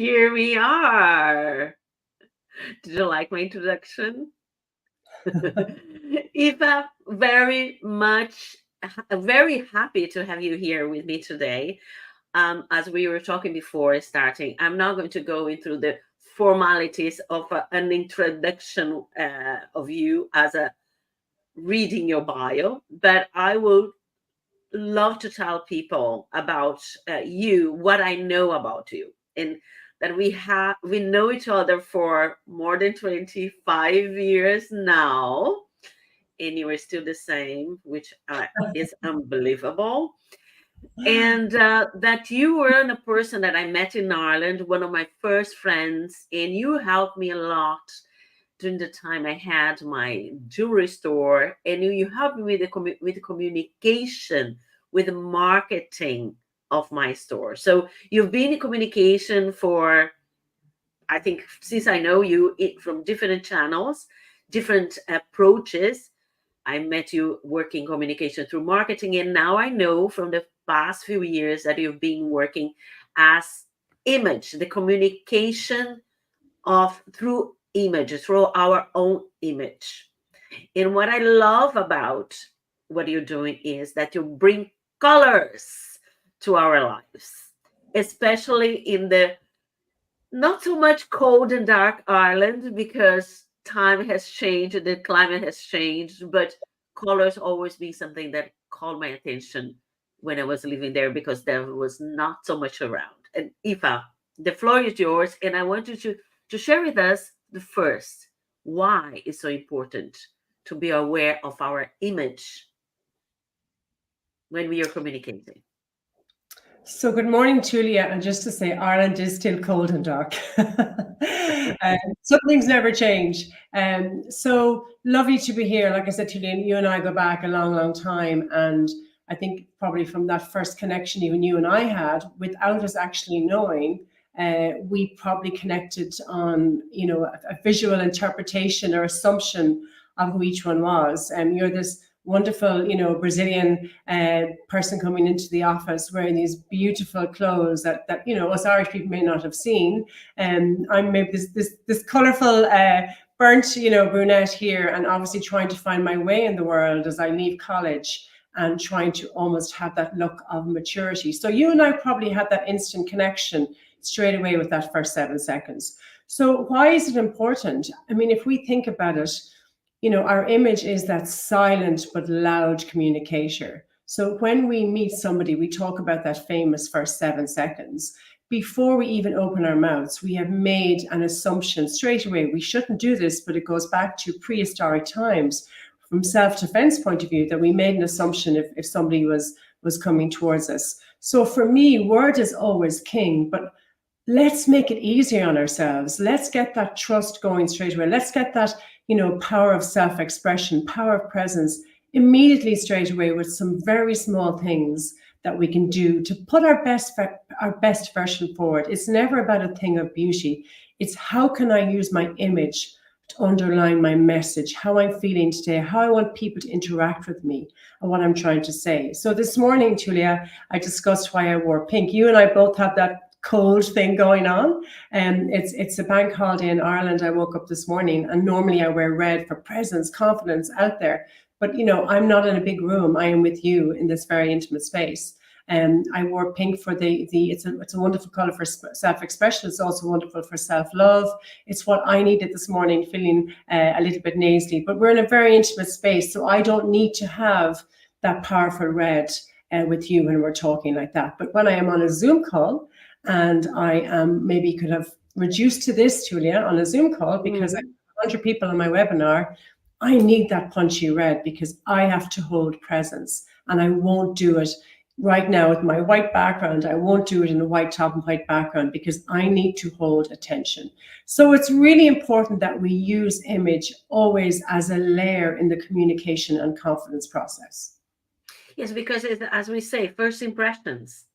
Here we are. Did you like my introduction? Eva, very happy to have you here with me today. As we were talking before starting, I'm not going to go into the formalities of an introduction of you as a reading your bio, but I will love to tell people about you, what I know about you, and that we know each other for more than 25 years now, and you are still the same, which is unbelievable. And that you were a person that I met in Ireland, one of my first friends, and you helped me a lot during the time I had my jewelry store, and you helped me with with the communication, with the marketing of my store. So you've been in communication for, I think, since I know you, from different channels, different approaches. I met you working communication through marketing, and now I know from the past few years that you've been working as image, the communication of through images, through our own image. And what I love about what you're doing is that you bring colors to our lives, especially in the not so much cold and dark Ireland, because time has changed, the climate has changed, but colors always been something that called my attention when I was living there, because there was not so much around. And Aoife, the floor is yours, and I want you to share with us the first why it's so important to be aware of our image when we are communicating. So good morning, Tulia. And just to say, Ireland is still cold and dark. Some things never change. So lovely to be here. Like I said, Tulia, you and I go back a long, long time. And I think probably from that first connection even you and I had, without us actually knowing, we probably connected on, a visual interpretation or assumption of who each one was. And you're this wonderful, Brazilian person coming into the office wearing these beautiful clothes that us Irish people may not have seen. And I'm maybe this colourful, burnt, brunette here, and obviously trying to find my way in the world as I leave college and trying to almost have that look of maturity. So you and I probably had that instant connection straight away with that first 7 seconds. So why is it important? I mean, if we think about it, our image is that silent but loud communicator. So when we meet somebody, we talk about that famous first 7 seconds. Before we even open our mouths, we have made an assumption straight away. We shouldn't do this, but it goes back to prehistoric times from self-defense point of view, that we made an assumption if somebody was coming towards us. So for me, word is always king, but let's make it easier on ourselves. Let's get that trust going straight away. Let's get that, power of self-expression, power of presence immediately straight away with some very small things that we can do to put our best version forward. It's never about a thing of beauty. It's how can I use my image to underline my message, how I'm feeling today, how I want people to interact with me and what I'm trying to say. So this morning, Tulia, I discussed why I wore pink. You and I both have that cold thing going on, and it's a bank holiday in Ireland. I woke up this morning, and normally I wear red for presence, confidence out there, but I'm not in a big room. I am with you in this very intimate space, and I wore pink for it's a wonderful color for self-expression. It's also wonderful for self-love. It's what I needed this morning, feeling a little bit nasally, but we're in a very intimate space, so I don't need to have that powerful red with you when we're talking like that. But when I am on a Zoom call, and I maybe could have reduced to this, Tulia, on a Zoom call, because I have 100 people on my webinar, I need that punchy red because I have to hold presence, and I won't do it right now with my white background. I won't do it in a white top and white background because I need to hold attention. So it's really important that we use image always as a layer in the communication and confidence process. Yes, because as we say, first impressions.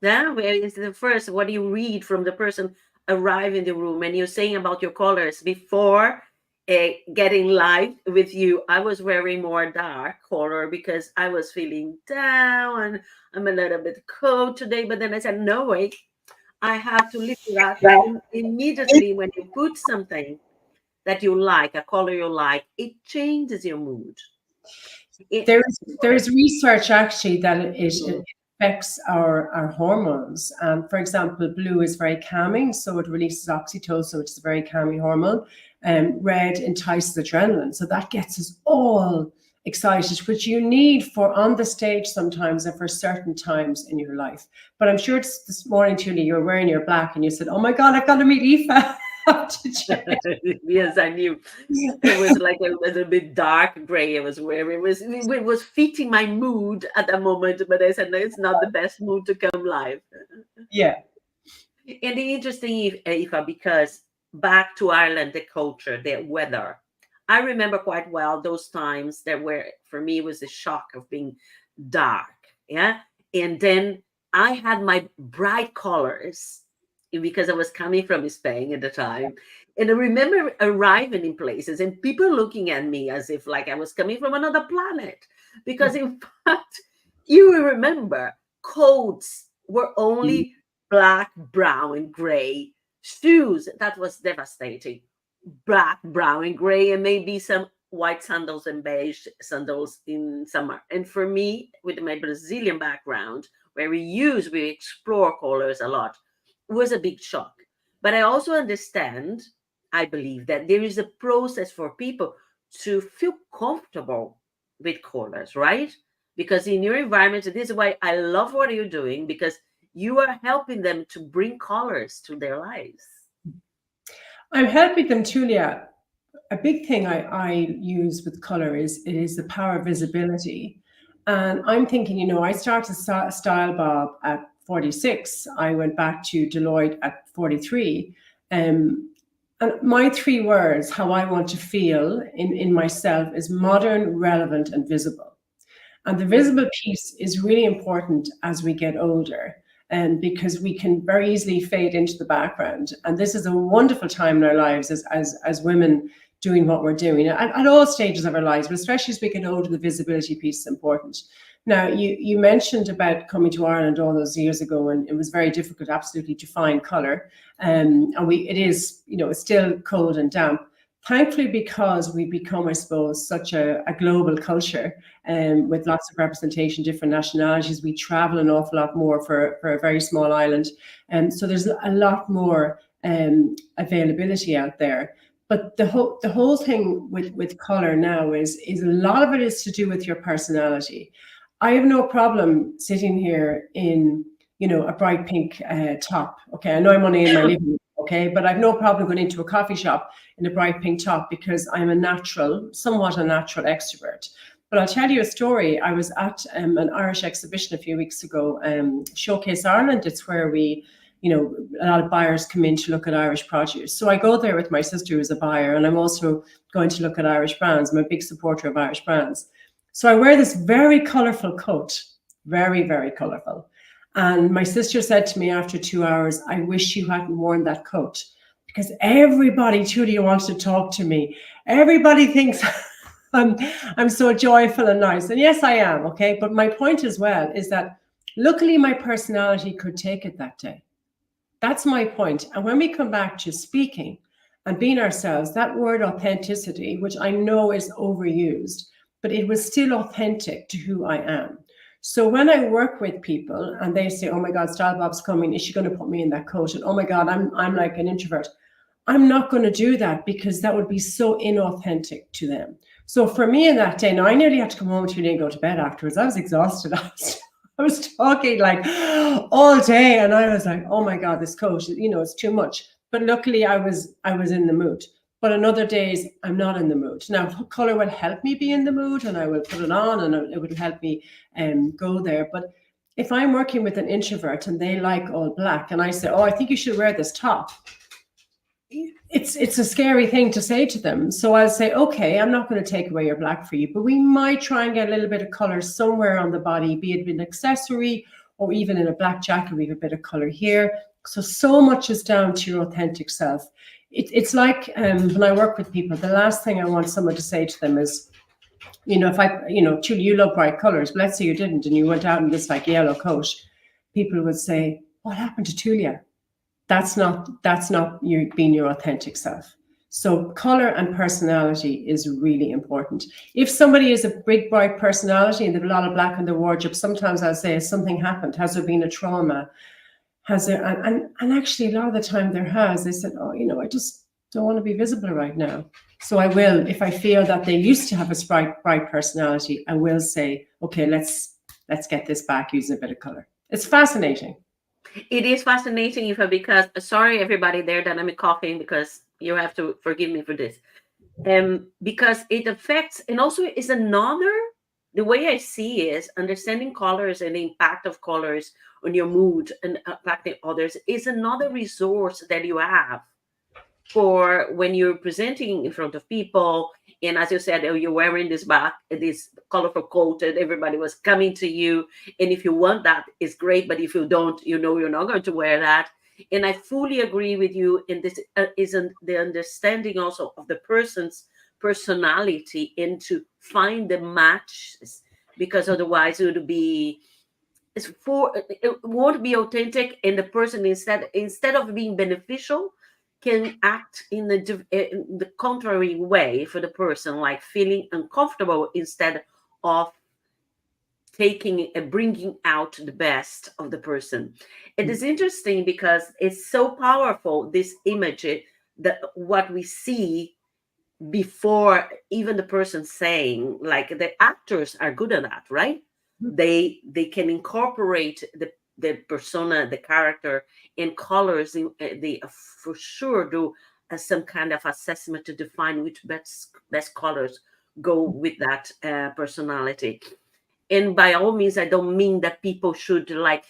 Yeah, where is the first, what you read from the person arrive in the room, and you're saying about your colors before getting live with you. I was wearing more dark color because I was feeling down and I'm a little bit cold today. But then I said, no, wait, I have to lift that. Immediately when you put something that you like, a color you like, it changes your mood. There's research actually that it affects our hormones. For example, blue is very calming, so it releases oxytocin, which is a very calming hormone. Red entices adrenaline, so that gets us all excited, which you need for on the stage sometimes and for certain times in your life. But I'm sure it's this morning, Tulia, you're wearing your black and you said, "Oh my God, I've got to meet Aoife." Yes, I knew. It was like it was a bit dark gray. I was wearing. It was fitting my mood at the moment, but I said no, it's not the best mood to come live. Yeah. And the interesting, Aoife, because back to Ireland, the culture, the weather. I remember quite well those times that were, for me, was the shock of being dark. Yeah. And then I had my bright colors because I was coming from Spain at the time. And I remember arriving in places and people looking at me as if like I was coming from another planet. Because in fact, you will remember coats were only black, brown, and gray. Shoes, that was devastating. Black, brown, and gray, and maybe some white sandals and beige sandals in summer. And for me, with my Brazilian background, where we explore colors a lot, was a big shock. But I also understand, I believe that there is a process for people to feel comfortable with colors, right? Because in your environment, this is why I love what you're doing, because you are helping them to bring colors to their lives. I'm helping them, Tulia. A big thing I use with color is the power of visibility. And I'm thinking, I started Stylebob at 46. I went back to Deloitte at 43. And my 3 words, how I want to feel in myself, is modern, relevant, and visible. And the visible piece is really important as we get older, and because we can very easily fade into the background. And this is a wonderful time in our lives as women doing what we're doing at all stages of our lives, but especially as we get older, the visibility piece is important. Now, you mentioned about coming to Ireland all those years ago, and it was very difficult, absolutely, to find colour. And it is, it's still cold and damp. Thankfully, because we've become, I suppose, such a global culture, with lots of representation, different nationalities, we travel an awful lot more for a very small island. And so there's a lot more availability out there. But the whole thing with color now is a lot of it is to do with your personality. I have no problem sitting here in, a bright pink top. Okay, I know I'm only in my living room, okay, but I've no problem going into a coffee shop in a bright pink top because I'm somewhat a natural extrovert. But I'll tell you a story. I was at an Irish exhibition a few weeks ago, Showcase Ireland. It's where a lot of buyers come in to look at Irish produce. So I go there with my sister who's a buyer, and I'm also going to look at Irish brands. I'm a big supporter of Irish brands. So I wear this very colourful coat, very, very colourful. And my sister said to me after 2 hours, "I wish you hadn't worn that coat," because everybody, Tulia, wants to talk to me. Everybody thinks I'm so joyful and nice. And yes, I am, okay? But my point as well is that luckily my personality could take it that day. That's my point. And when we come back to speaking and being ourselves, that word authenticity, which I know is overused, but it was still authentic to who I am. So when I work with people and they say, "Oh my God, Stylebob's coming, is she going to put me in that coat?" And "Oh my God, I'm like an introvert." I'm not going to do that because that would be so inauthentic to them. So for me in that day, now I nearly had to come home to and go to bed afterwards. I was exhausted. I was talking like all day, and I was like, "Oh my God, this coat, it's too much." But luckily I was in the mood. But on other days, I'm not in the mood. Now, color will help me be in the mood, and I will put it on, and it would help me go there. But if I'm working with an introvert and they like all black, and I say, "Oh, I think you should wear this top," it's a scary thing to say to them. So I'll say, "Okay, I'm not going to take away your black for you, but we might try and get a little bit of color somewhere on the body, be it an accessory or even in a black jacket, we have a bit of color here." So much is down to your authentic self. It's like when I work with people, the last thing I want someone to say to them is, if Tulia, you love bright colors, but let's say you didn't and you went out in this like yellow coat, people would say, "What happened to Tulia?" that's not you being your authentic self. So color and personality is really important. If somebody is a big, bright personality and they've a lot of black in their wardrobe, sometimes I'll say, has something happened? Has there been a trauma? Has there, and actually a lot of the time there has. They said, oh, I just don't want to be visible right now. So I will, if I feel that they used to have a bright personality, I will say, okay, let's get this back using a bit of color. It's fascinating. It is fascinating, Aoife, because sorry everybody there that I'm coughing, because you have to forgive me for this. Because it affects, and also is another, the way I see is understanding colors and the impact of colors on your mood and impacting others is another resource that you have for when you're presenting in front of people. And as you said, oh, you're wearing this colorful coat and everybody was coming to you. And if you want that, it's great. But if you don't, you're not going to wear that. And I fully agree with you. And this isn't the understanding also of the person's personality and to find the matches, because otherwise it won't be authentic. And the person, instead of being beneficial, can act in the contrary way for the person, like feeling uncomfortable instead of taking and bringing out the best of the person. It is interesting because it's so powerful, this image, that what we see before even the person saying, like the actors are good at that, right? They can incorporate the persona, the character, in colors. They for sure do some kind of assessment to define which best colors go with that personality. And by all means, I don't mean that people should like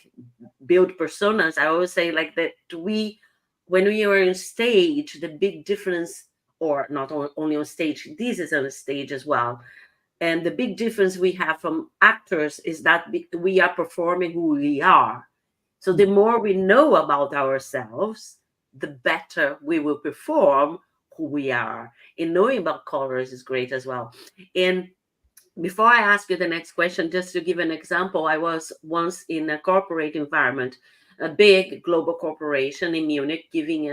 build personas. I always say like that when we are on stage, the big difference, or not only on stage, this is on a stage as well. And the big difference we have from actors is that we are performing who we are. So the more we know about ourselves, the better we will perform who we are. And knowing about colors is great as well. And before I ask you the next question, just to give an example, I was once in a corporate environment, a big global corporation in Munich, giving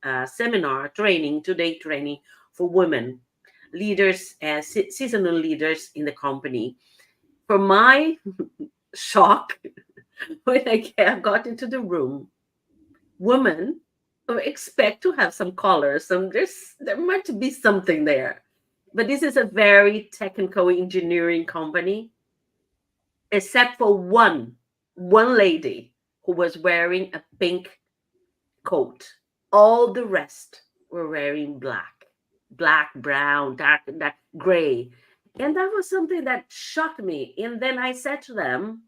a seminar, two-day training for women leaders, seasonal leaders in the company. For my shock, when I got into the room, women expect to have some colors. There might be something there. But this is a very technical engineering company, except for one lady who was wearing a pink coat. All the rest were wearing black, brown, dark, gray. And that was something that shocked me. And then I said to them,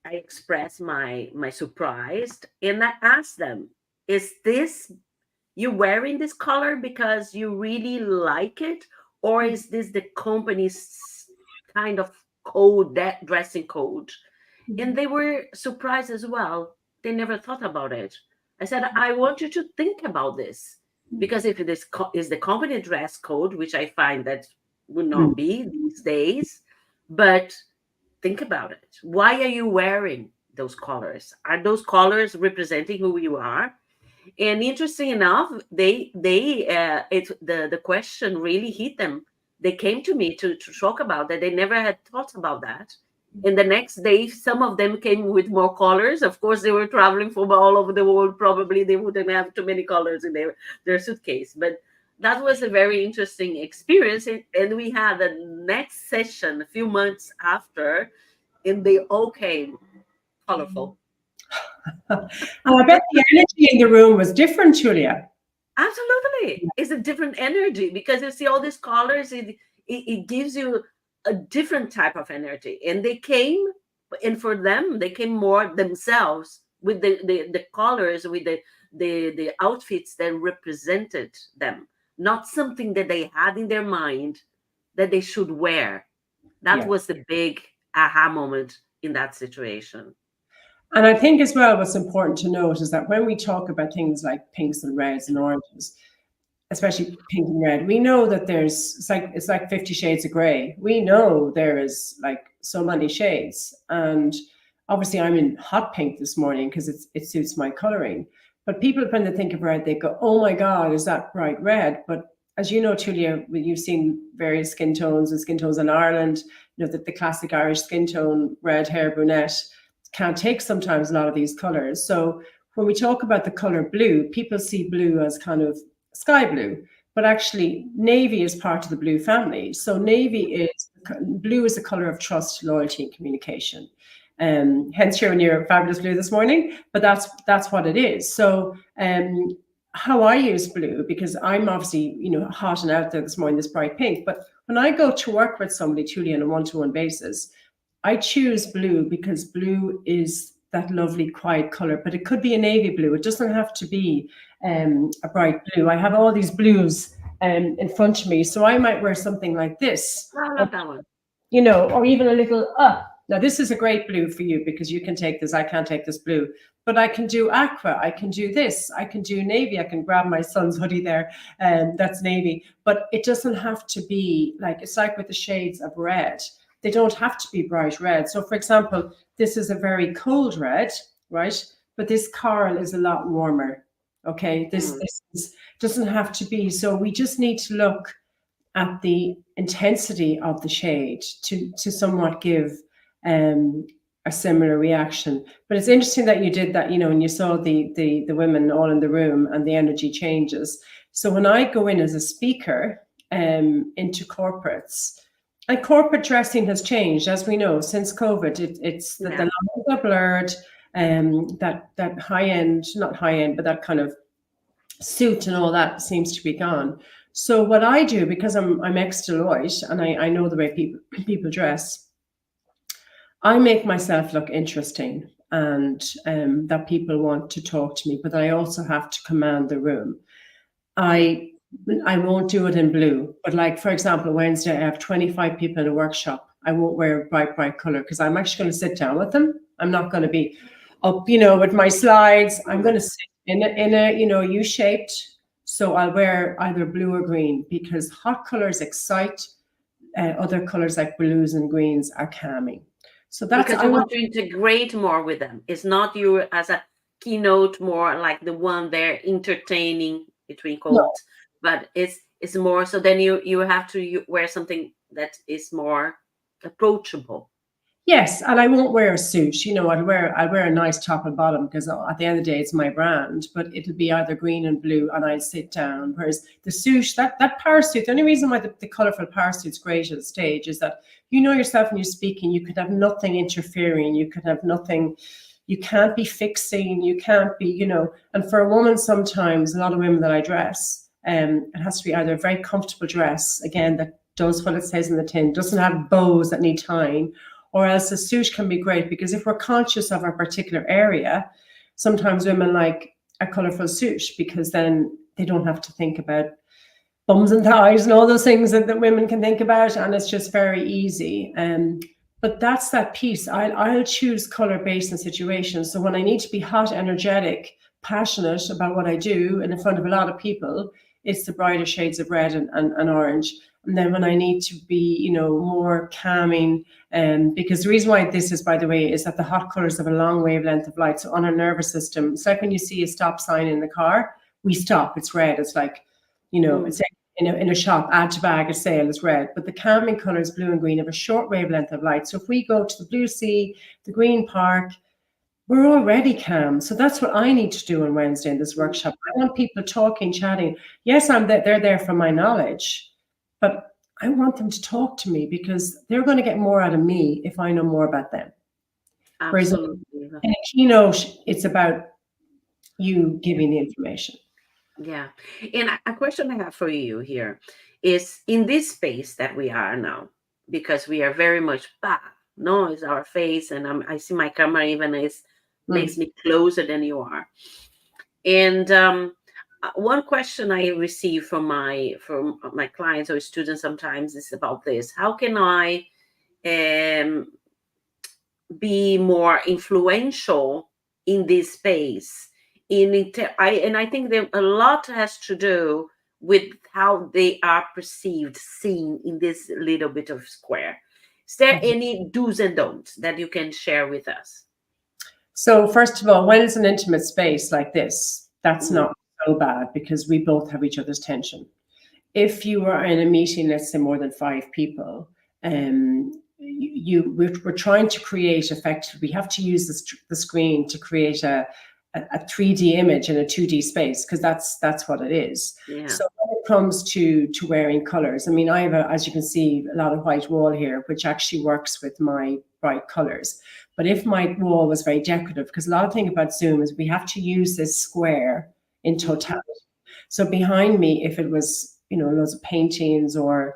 I expressed my surprise, and I asked them, is this, you wearing this color because you really like it, or is this the company's kind of code, that dressing code? And they were surprised as well. They never thought about it. I said, I want you to think about this, because if this is the company dress code, which I find that would not be these days, but think about it. Why are you wearing those colors? Are those colors representing who you are? And interesting enough, the question really hit them. They came to me to talk about that. They never had thought about that. And the next day, some of them came with more colors. Of course, they were traveling from all over the world. Probably they wouldn't have too many colors in their suitcase. But that was a very interesting experience. And we had the next session a few months after, and they all came colorful. And I bet the energy in the room was different, Tulia. Absolutely. It's a different energy, because you see all these colors, it gives you a different type of energy. And they came, and for them, they came more themselves with the colors, with the outfits that represented them, not something that they had in their mind that they should wear. That was the big aha moment in that situation. And I think as well, what's important to note is that when we talk about things like pinks and reds and oranges, especially pink and red, we know that it's like 50 shades of gray. We know there is like so many shades. And Obviously, I'm in hot pink this morning because it suits my coloring. But people, when they think of red, they go, "Oh my God, is that bright red?" But as you know, Tulia, you've seen various skin tones and skin tones in Ireland. You know that the classic Irish skin tone, red hair, brunette, can't take sometimes a lot of these colors. So when we talk about the color blue, people see blue as kind of sky blue, but actually navy is part of the blue family. So blue is the color of trust, loyalty, and communication. Hence you're in your fabulous blue this morning, but that's what it is. So how I use blue, because I'm obviously, hot and out there this morning, this bright pink, but when I go to work with somebody, truly on a one-to-one basis, I choose blue because blue is that lovely quiet color, but it could be a navy blue. It doesn't have to be a bright blue. I have all these blues in front of me, so I might wear something like this. I love that one. Or even a little now this is a great blue for you because you can take this. I can't take this blue, but I can do aqua. I can do this. I can do navy. I can grab my son's hoodie there, and that's navy. But it doesn't have to be it's like with the shades of red. They don't have to be bright red. So, for example, this is a very cold red, right? But this coral is a lot warmer. Okay, this doesn't have to be. So we just need to look at the intensity of the shade to somewhat give a similar reaction. But it's interesting that you did that, and you saw the women all in the room and the energy changes. So when I go in as a speaker into corporates, and corporate dressing has changed, as we know, since COVID. It's the lines are blurred, that high end, not high end, but that kind of suit and all that seems to be gone. So what I do, because I'm ex-Deloitte and I know the way people dress, I make myself look interesting and that people want to talk to me, but I also have to command the room. I won't do it in blue, but for example, Wednesday, I have 25 people in a workshop. I won't wear a bright color because I'm actually going to sit down with them. I'm not going to be up, with my slides. I'm going to sit in a U-shaped. So I'll wear either blue or green because hot colors excite. Other colors like blues and greens are calming. So that's because I want to integrate more with them. It's not you as a keynote, more like the one there entertaining between quotes. No. But it's more so then you have to wear something that is more approachable. Yes, and I won't wear a suit. I'll wear a nice top and bottom because at the end of the day, it's my brand. But it'll be either green and blue, and I'll sit down. Whereas the suit, that power suit, the only reason why the colourful power suit's great at the stage is that yourself when you're speaking, you could have nothing interfering. You could have nothing. You can't be fixing. You can't be, And for a woman, sometimes a lot of women that I dress. It has to be either a very comfortable dress, again, that does what it says in the tin, doesn't have bows that need tying, or else a suit can be great because if we're conscious of our particular area, sometimes women like a colourful suit because then they don't have to think about bums and thighs and all those things that women can think about, and it's just very easy. But that's that piece. I'll choose colour based on situations. So when I need to be hot, energetic, passionate about what I do and in front of a lot of people, it's the brighter shades of red and orange. And then when I need to be, more calming, because the reason why this is, by the way, is that the hot colors have a long wavelength of light. So on our nervous system, it's like when you see a stop sign in the car, we stop, it's red. It's like, it's like in a shop, add to bag, a sale is red. But the calming colors, blue and green, have a short wavelength of light. So if we go to the blue sea, the green park, we're already calm. So that's what I need to do on Wednesday in this workshop. I want people talking, chatting. Yes, they're there for my knowledge, but I want them to talk to me because they're going to get more out of me if I know more about them. Absolutely. Whereas in a keynote, it's about you giving the information. Yeah. And a question I have for you here is, in this space that we are now, because we are very much is our face, and I see my camera even makes me closer than you are. And one question I receive from my clients or students sometimes is about this: how can I be more influential in this space? And I think that a lot has to do with how they are perceived, seen in this little bit of square. Is there any do's and don'ts that you can share with us? So first of all, when it's an intimate space like this, that's not so bad because we both have each other's tension. If you are in a meeting, let's say more than 5 people, we're trying to create effectively, we have to use the screen to create a 3D image in a 2D space, because that's what it is. Yeah. So when it comes to wearing colors, I mean, I have, as you can see, a lot of white wall here, which actually works with my bright colors. But if my wall was very decorative, because a lot of thing about Zoom is we have to use this square in totality. So behind me, if it was, loads of paintings or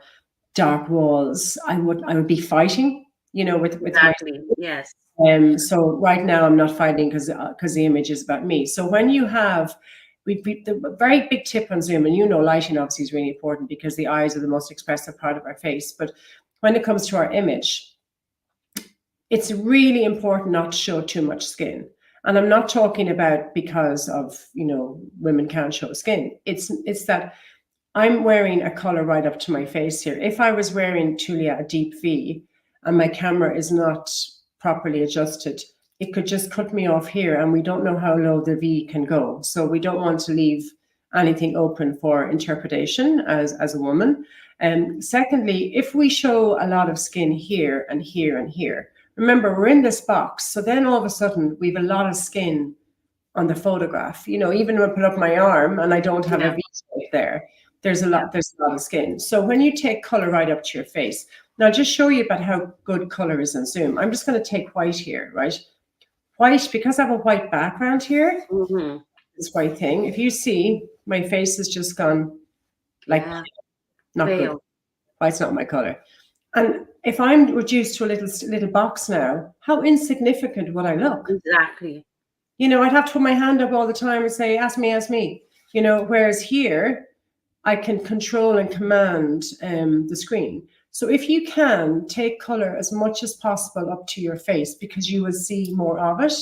dark walls, I would be fighting, with exactly. Yes. So right now I'm not fighting because the image is about me. So when you have, the very big tip on Zoom, and lighting obviously is really important because the eyes are the most expressive part of our face. But when it comes to our image, it's really important not to show too much skin. And I'm not talking about because of, women can't show skin. It's that I'm wearing a color right up to my face here. If I was wearing, Tulia, a deep V and my camera is not properly adjusted, it could just cut me off here, and we don't know how low the V can go. So we don't want to leave anything open for interpretation as a woman. And secondly, if we show a lot of skin here and here and here, remember, we're in this box. So then all of a sudden we have a lot of skin on the photograph. Even when I put up my arm and I don't have a V shape there, there's a lot of skin. So when you take color right up to your face, now I'll just show you about how good color is in Zoom. I'm just going to take white here, right? White, because I have a white background here, this white thing. If you see, my face has just gone like not pale. Good. White's not my color. And if I'm reduced to a little box now, how insignificant would I look? Exactly. I'd have to put my hand up all the time and say, ask me. Whereas here, I can control and command the screen. So if you can take color as much as possible up to your face, because you will see more of it.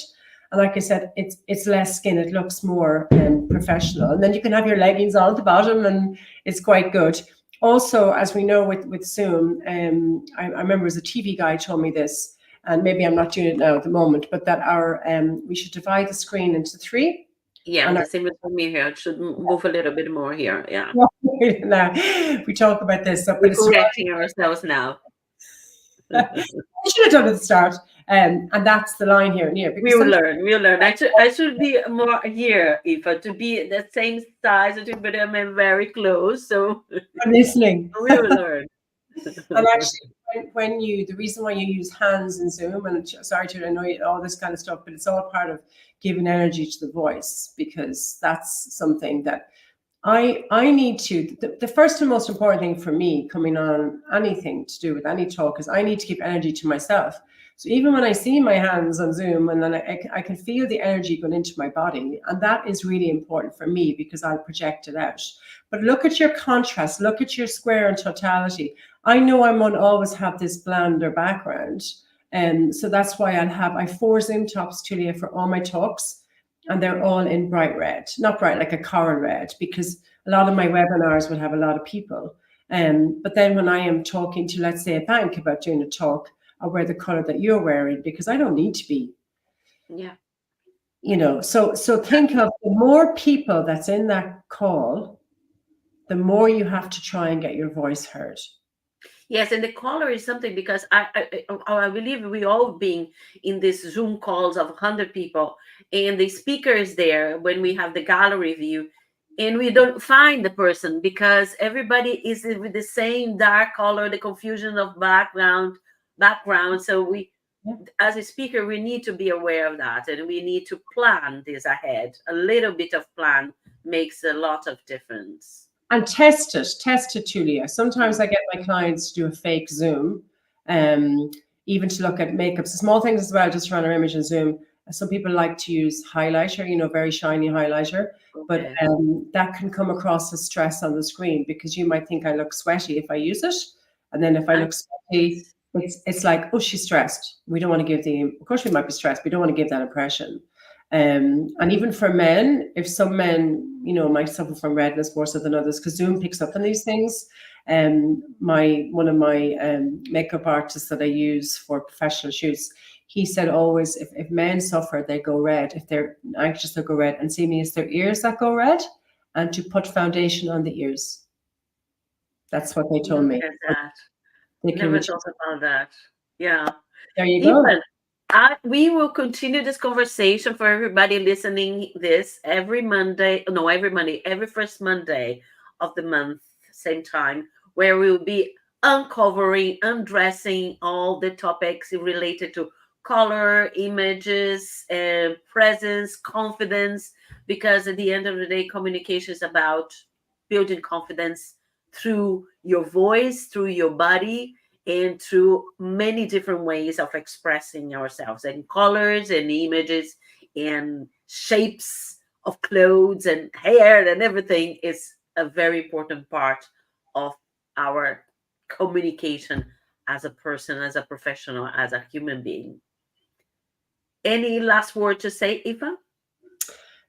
And like I said, it's less skin. It looks more professional. And then you can have your leggings on at the bottom, and it's quite good. Also, as we know with Zoom, I remember as a TV guy told me this, and maybe I'm not doing it now at the moment, but that we should divide the screen into 3. Yeah, the same with me here. It should move a little bit more here. Yeah. Now, we talk about this. We're correcting ourselves now. I should have done at the start. And that's the line here and here. We'll learn. I should be more here, Aoife, to be the same size, but I'm very close. So I'm listening. We will learn. And actually, the reason why you use hands in Zoom, and sorry to annoy you, all this kind of stuff, but it's all part of giving energy to the voice, because that's something that I need to, the first and most important thing for me coming on anything to do with any talk is I need to give energy to myself. So even when I see my hands on Zoom, and then I can feel the energy going into my body, and that is really important for me because I'll project it out. But look at your contrast, look at your square and totality. I know I won't always have this blander background. And so that's why I have 4 Zoom tops, Tulia, for all my talks, and they're all in bright red, not bright like a coral red, because a lot of my webinars would have a lot of people. But then when I am talking to, let's say, a bank about doing a talk, I'll wear the color that you're wearing because I don't need to be. Yeah. So think of the more people that's in that call, the more you have to try and get your voice heard. Yes, and the color is something, because I believe we all being in this Zoom calls of 100 people, and the speaker is there when we have the gallery view, and we don't find the person because everybody is with the same dark color, the confusion of background. So we, as a speaker, we need to be aware of that, and we need to plan this ahead. A little bit of plan makes a lot of difference. And test it, Tulia. Sometimes I get my clients to do a fake Zoom, even to look at makeups, small things as well, just to run our image in Zoom. Some people like to use highlighter, very shiny highlighter, but that can come across as stress on the screen, because you might think I look sweaty if I use it. And then if I look sweaty, it's like, oh, she's stressed. We don't want to give of course we might be stressed, we don't want to give that impression. And even for men, if some men, might suffer from redness more so than others, because Zoom picks up on these things. One of my makeup artists that I use for professional shoots, he said always, if men suffer, they go red. If they're anxious, they go red. And seemingly it's their ears that go red, and to put foundation on the ears. That's what they told me. Look at that. They can Never reduce. thought about that. Yeah. There you go. Even we will continue this conversation for everybody listening this every first Monday of the month, same time, where we will be uncovering, undressing all the topics related to color, images, presence, confidence, because at the end of the day, communication is about building confidence through your voice, through your body, and through many different ways of expressing ourselves, and colors and images and shapes of clothes and hair and everything is a very important part of our communication as a person, as a professional, as a human being. Any last word to say, Aoife?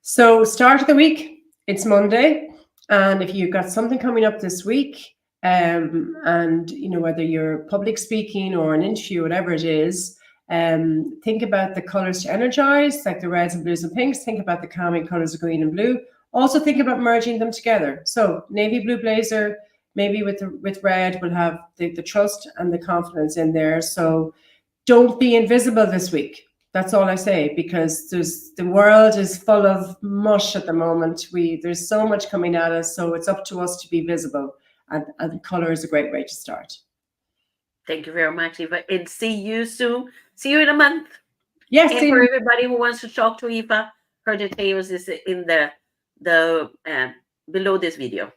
So start of the week, it's Monday. And if you've got something coming up this week, and you know, whether you're public speaking or an interview, whatever it is, think about the colors to energize, like the reds and blues and pinks. Think about the calming colors of green and blue. Also think about merging them together. So navy blue blazer, maybe with red, will have the trust and the confidence in there. So don't be invisible this week. That's all I say, because the world is full of mush at the moment. There's so much coming at us, so it's up to us to be visible, and color is a great way to start. Thank you very much, Aoife, and see you soon. See you in a month. Yes. And for everybody who wants to talk to Aoife, her details is in the below this video.